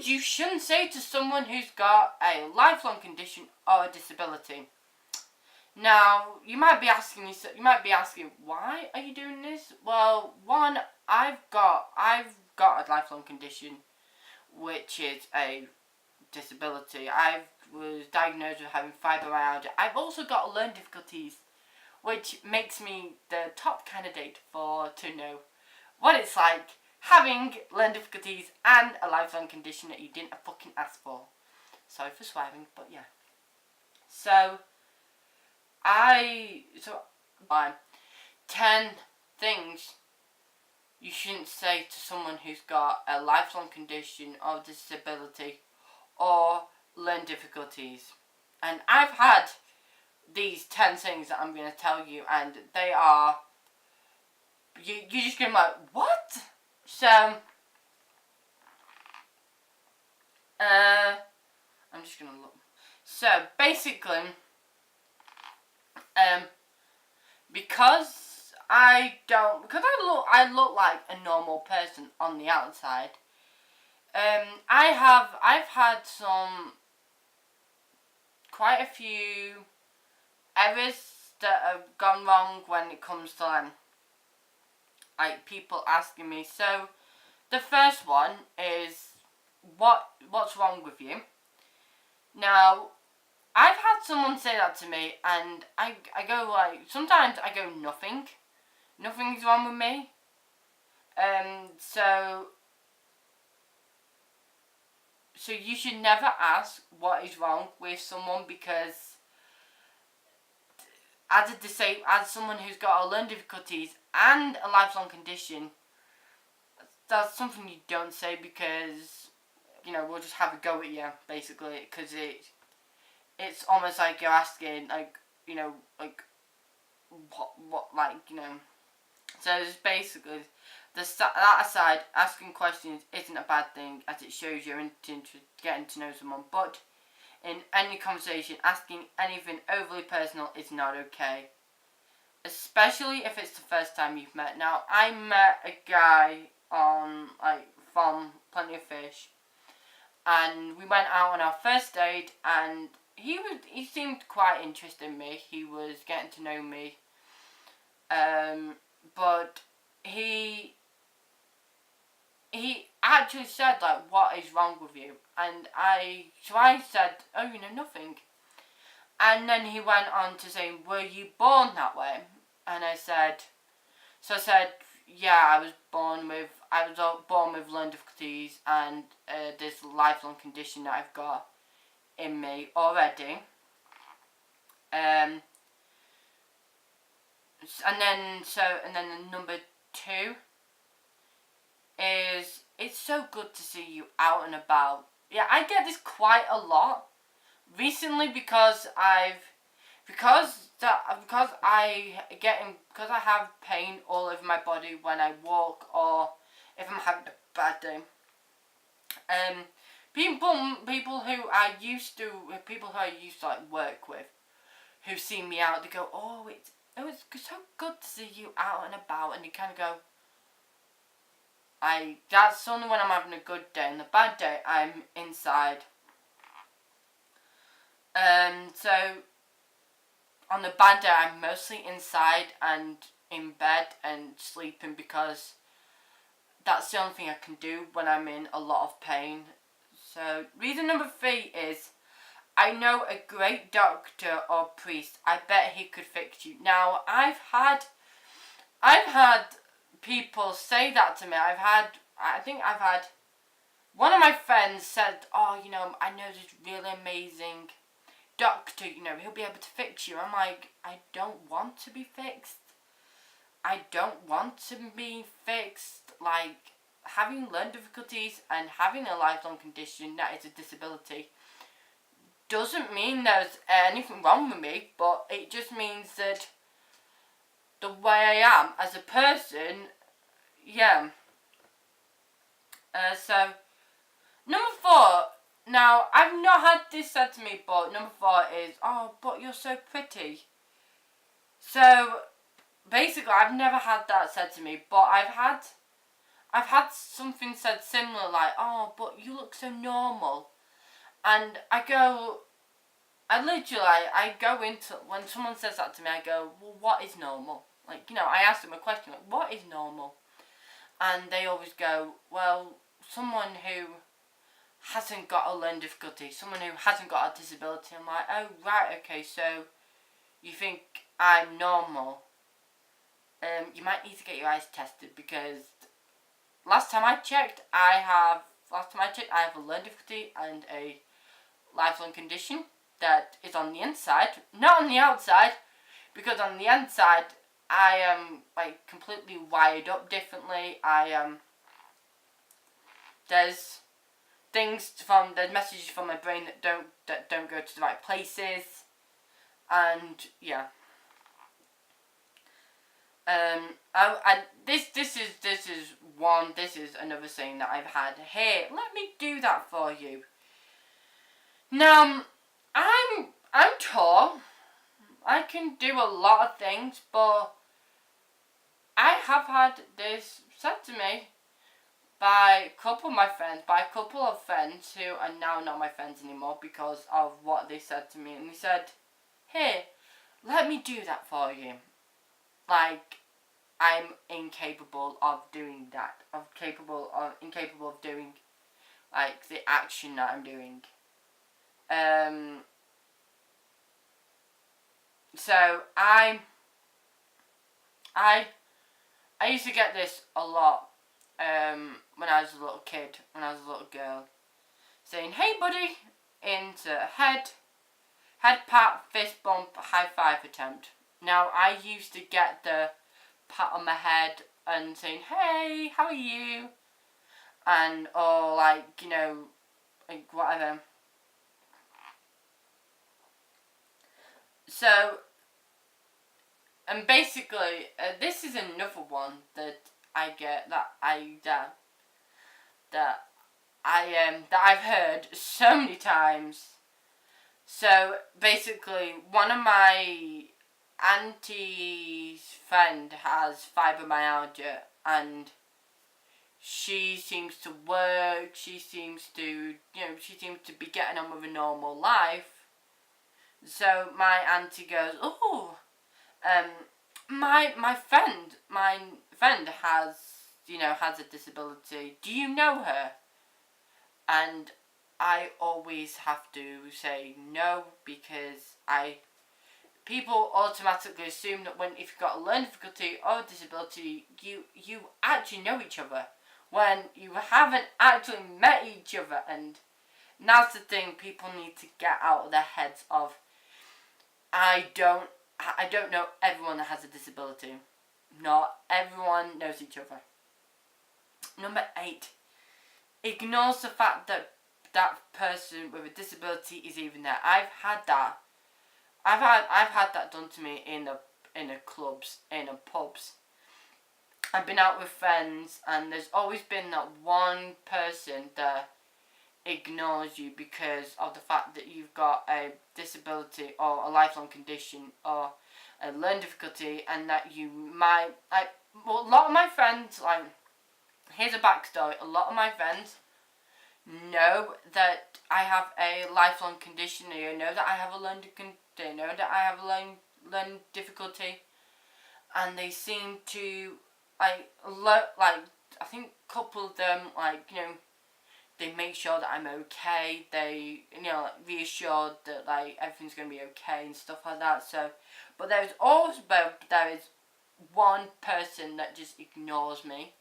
things you shouldn't say to someone who's got a lifelong condition or a disability. Now, you might be asking, why are you doing this? Well, one, I've got a lifelong condition, which is a disability. I was diagnosed with having fibromyalgia. I've also got learning difficulties, which makes me the top candidate to know what it's like having learning difficulties and a lifelong condition that you didn't fucking ask for. Sorry for swearing, but yeah. So 10 things you shouldn't say to someone who's got a lifelong condition or disability or learning difficulties. And I've had these 10 things that I'm going to tell you, and they are, you're just going to be like, what? So, I'm just going to look. So, basically, because I look like a normal person on the outside, I've had quite a few errors that have gone wrong when it comes to like people asking me. So the first one is what's wrong with you? Now, I've had someone say that to me, and I go sometimes I go nothing's wrong with me. So you should never ask what is wrong with someone, because as someone who's got a learning difficulties and a lifelong condition, that's something you don't say, because we'll just have a go at you, basically, because it's almost like you're asking so it's basically that aside, asking questions isn't a bad thing, as it shows you're into getting to know someone, but in any conversation, asking anything overly personal is not okay, especially if it's the first time you've met. Now, I met a guy from Plenty of Fish, and we went out on our first date, and he seemed quite interested in me. He was getting to know me, but he actually said, what is wrong with you? And I said, oh, nothing. And then he went on to say, were you born that way? And I said, yeah, I was born with learning difficulties and this lifelong condition that I've got in me already. And then number 2 is, it's so good to see you out and about. Yeah, I get this quite a lot recently, because I have pain all over my body when I walk, or if I'm having a bad day. People who I used to work with, who see me out, they go, oh, it's so good to see you out and about, and you kind of go, that's only when I'm having a good day. And the bad day, I'm inside. So on the bad day, I'm mostly inside and in bed and sleeping, because that's the only thing I can do when I'm in a lot of pain. So reason number 3 is, I know a great doctor or priest. I bet he could fix you. Now, I've had people say that to me. I think I've had one of my friends said, oh, I know this really amazing doctor, he'll be able to fix you. I'm like, I don't want to be fixed. I don't want to be fixed. Having learning difficulties and having a lifelong condition that is a disability doesn't mean there's anything wrong with me, but it just means that the way I am as a person, yeah. So, number 4, now, I've not had this said to me, but number 4 is, oh, but you're so pretty. So, basically, I've never had that said to me, but I've had I've had something said similar, like, oh, but you look so normal. And I go into, when someone says that to me, I go, well, what is normal? Like, I ask them a question, like, what is normal? And they always go, well, someone who hasn't got a learning difficulty, someone who hasn't got a disability. I'm like, oh, right, okay, so you think I'm normal? You might need to get your eyes tested, because last time I checked, I have a learning difficulty and a lifelong condition that is on the inside, not on the outside, because on the inside I am like completely wired up differently. There's messages from my brain that don't go to the right places, and yeah. This is another saying that I've had. Hey, let me do that for you. Now, I'm tall. I can do a lot of things, but I have had this said to me by a couple of friends who are now not my friends anymore because of what they said to me. And they said, hey, let me do that for you. Like, I'm incapable of doing that. Incapable of doing, like, the action that I'm doing. So I used to get this a lot when I was a little kid, when I was a little girl, saying, hey buddy, into head pat, fist bump, high five attempt. Now, I used to get the pat on my head and saying, hey, how are you? And, or like, like whatever. So, and basically, this is another one that I get, that I've heard so many times. So basically, one of my auntie's friend has fibromyalgia, and she seems to work. She seems to be getting on with a normal life. So my auntie goes, oh, my friend has a disability. Do you know her? And I always have to say no, because people automatically assume that if you've got a learning difficulty or a disability, you actually know each other, when you haven't actually met each other. And that's the thing people need to get out of their heads of, I don't know everyone that has a disability. Not everyone knows each other. Number 8, ignores the fact that that person with a disability is even there. I've had that done to me in the clubs, in the pubs. I've been out with friends, and there's always been that one person that ignores you because of the fact that you've got a disability or a lifelong condition or a learning difficulty, and that you might, a lot of my friends, here's a backstory, a lot of my friends know that I have a lifelong condition, they know that I have a learning difficulty, and they seem to, I think a couple of them, they make sure that I'm okay. They, reassured that everything's gonna be okay and stuff like that. So, but there is one person that just ignores me.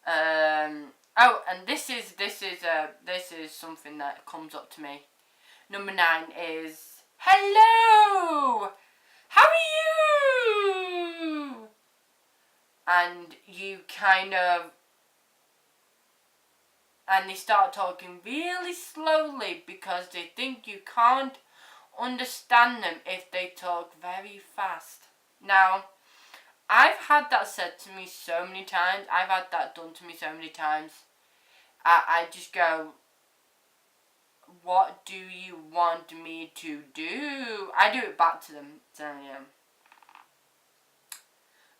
Oh, and this is something that comes up to me. Number 9 is, hello, how are you? And you and they start talking really slowly because they think you can't understand them if they talk very fast. Now, I've had that said to me so many times. I've had that done to me so many times. I just go, what do you want me to do? I do it back to them. So, yeah.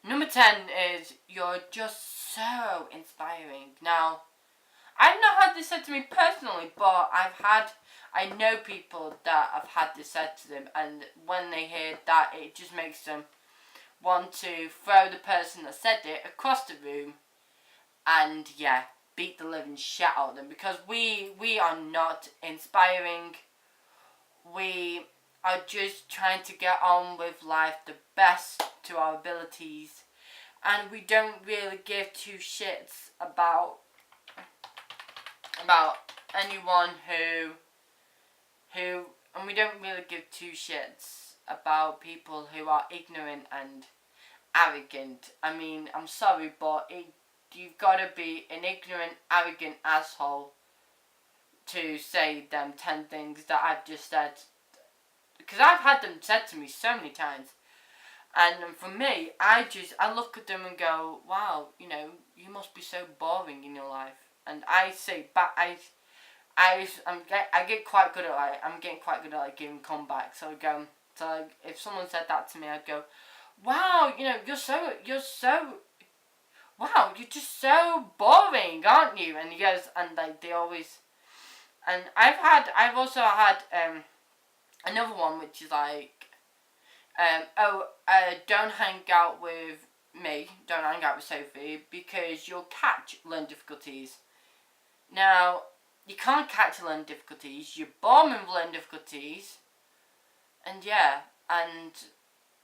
Number 10 is you're just so inspiring. Now, I've not had this said to me personally, but I know people that have had this said to them, and when they hear that, it just makes them want to throw the person that said it across the room and, yeah, beat the living shit out of them, because we are not inspiring. We are just trying to get on with life the best to our abilities, and we don't really give two shits about anyone who and we don't really give two shits about people who are ignorant and arrogant. I mean, I'm sorry, but you've got to be an ignorant, arrogant asshole to say them 10 things that I've just said, because I've had them said to me so many times. And for me, I look at them and go, wow, you must be so boring in your life. And I say back, I get quite good at I'm getting quite good at giving comebacks. So I go, if someone said that to me, I'd go, wow, you're so, wow, you're just so boring, aren't you? And he goes, and they always, and I've also had another one which is don't hang out with me, don't hang out with Sophie, because you'll catch learning difficulties. Now, you can't catch learning difficulties, you're born with learning difficulties, and yeah, and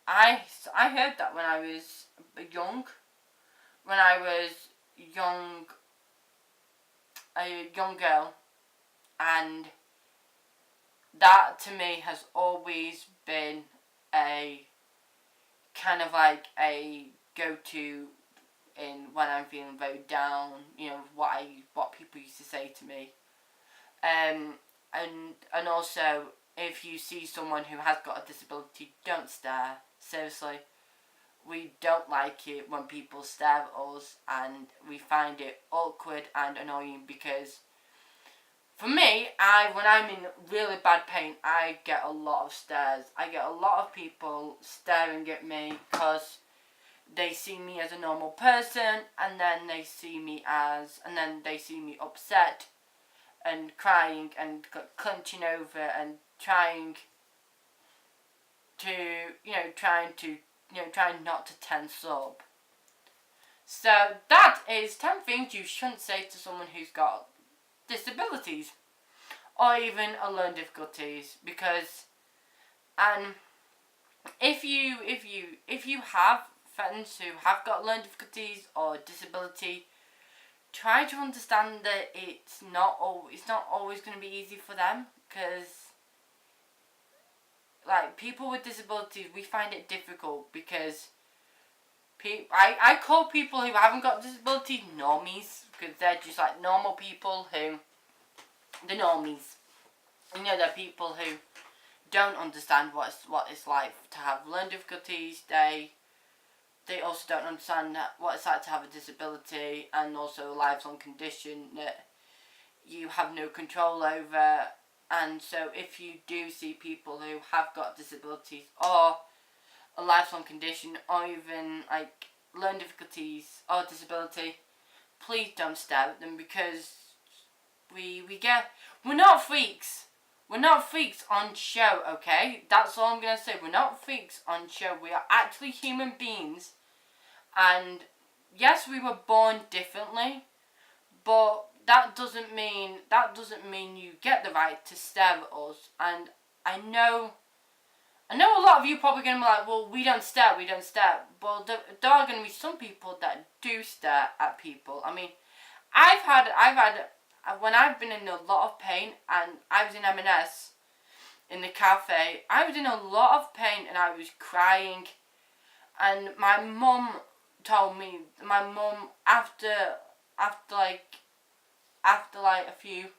I heard that when I was young, a young girl, and that to me has always been a kind of a go-to in when I'm feeling very down. What people used to say to me, and also, if you see someone who has got a disability, don't stare. Seriously, we don't like it when people stare at us, and we find it awkward and annoying, because for me, when I'm in really bad pain, I get a lot of stares. I get a lot of people staring at me because they see me as a normal person, and then they see me upset and crying and clenching over and trying not to tense up. So that is 10 things you shouldn't say to someone who's got disabilities or even a learning difficulties, because if you have friends who have got learning difficulties or disability, try to understand that it's not always going to be easy for them, because people with disabilities, we find it difficult, because I call people who haven't got disabilities normies, because they're just like normal people the normies. They're people who don't understand what it's like to have learning difficulties. They also don't understand what it's like to have a disability, and also a lifelong condition that you have no control over. And so if you do see people who have got disabilities or a lifelong condition, or even learning difficulties or disability, please don't stare at them, because we're not freaks. We're not freaks on show, okay? That's all I'm going to say. We're not freaks on show. We are actually human beings. And yes, we were born differently, but that doesn't mean you get the right to stare at us. And I know a lot of you probably going to be like, well, we don't stare. Well, there are going to be some people that do stare at people. I mean, I've had when I've been in a lot of pain, and I was in M&S in the cafe, I was in a lot of pain and I was crying, and my mum told me, after a few,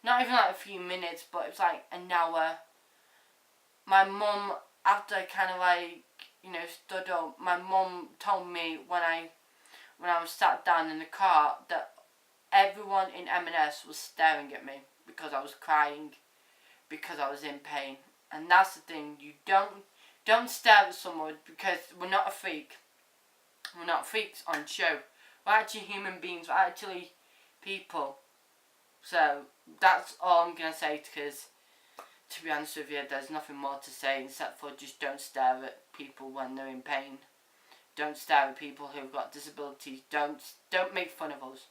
not even a few minutes, but it was an hour, my mum, after I kind of stood up, my mum told me when I was sat down in the car that everyone in M&S was staring at me because I was crying, because I was in pain. And that's the thing, you don't stare at someone, because we're not a freak. We're not freaks on show. We're actually human beings. We're actually people. So that's all I'm going to say, because to be honest with you, there's nothing more to say except for just don't stare at people when they're in pain. Don't stare at people who've got disabilities. Don't make fun of us.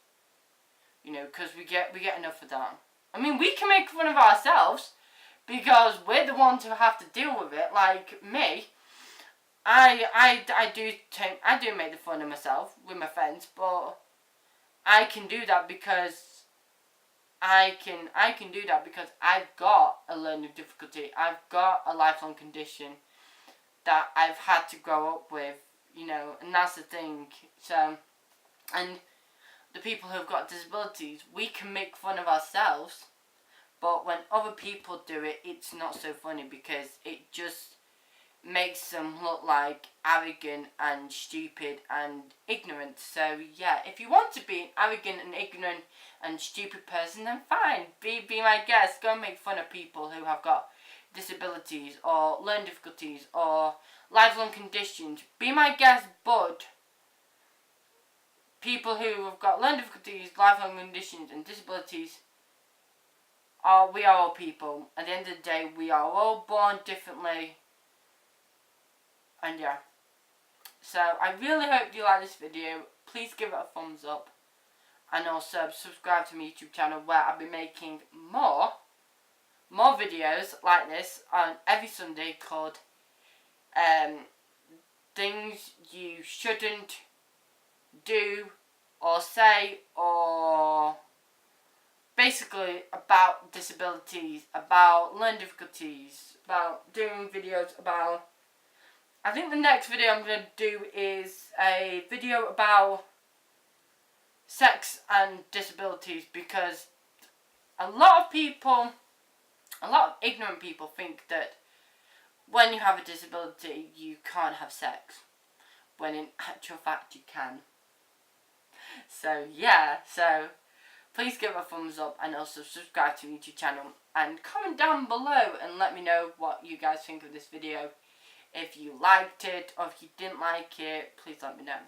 You know, because we get enough of that. I mean, we can make fun of ourselves because we're the ones who have to deal with it. Like me, I do make the fun of myself with my friends, but I can do that because I can do that because I've got a learning difficulty. I've got a lifelong condition that I've had to grow up with, you know, and that's the thing. So, and the people who've got disabilities, we can make fun of ourselves, but when other people do it, it's not so funny because it just makes them look like arrogant and stupid and ignorant. So yeah, if you want to be an arrogant and ignorant and stupid person, then fine, be my guest. Go and make fun of people who have got disabilities or learning difficulties or lifelong conditions. Be my guest, but people who have got learning difficulties, lifelong conditions and disabilities, we are all people. At the end of the day, we are all born differently. And yeah, so I really hope you like this video. Please give it a thumbs up, and also subscribe to my YouTube channel, where I'll be making more videos like this on every Sunday, called things you shouldn't do or say, or basically about disabilities, about learning difficulties, about doing videos about, I think the next video I'm going to do is a video about sex and disabilities, because a lot of ignorant people think that when you have a disability you can't have sex, when in actual fact you can. So yeah, so please give it a thumbs up and also subscribe to my YouTube channel, and comment down below and let me know what you guys think of this video. If you liked it or if you didn't like it, please let me know.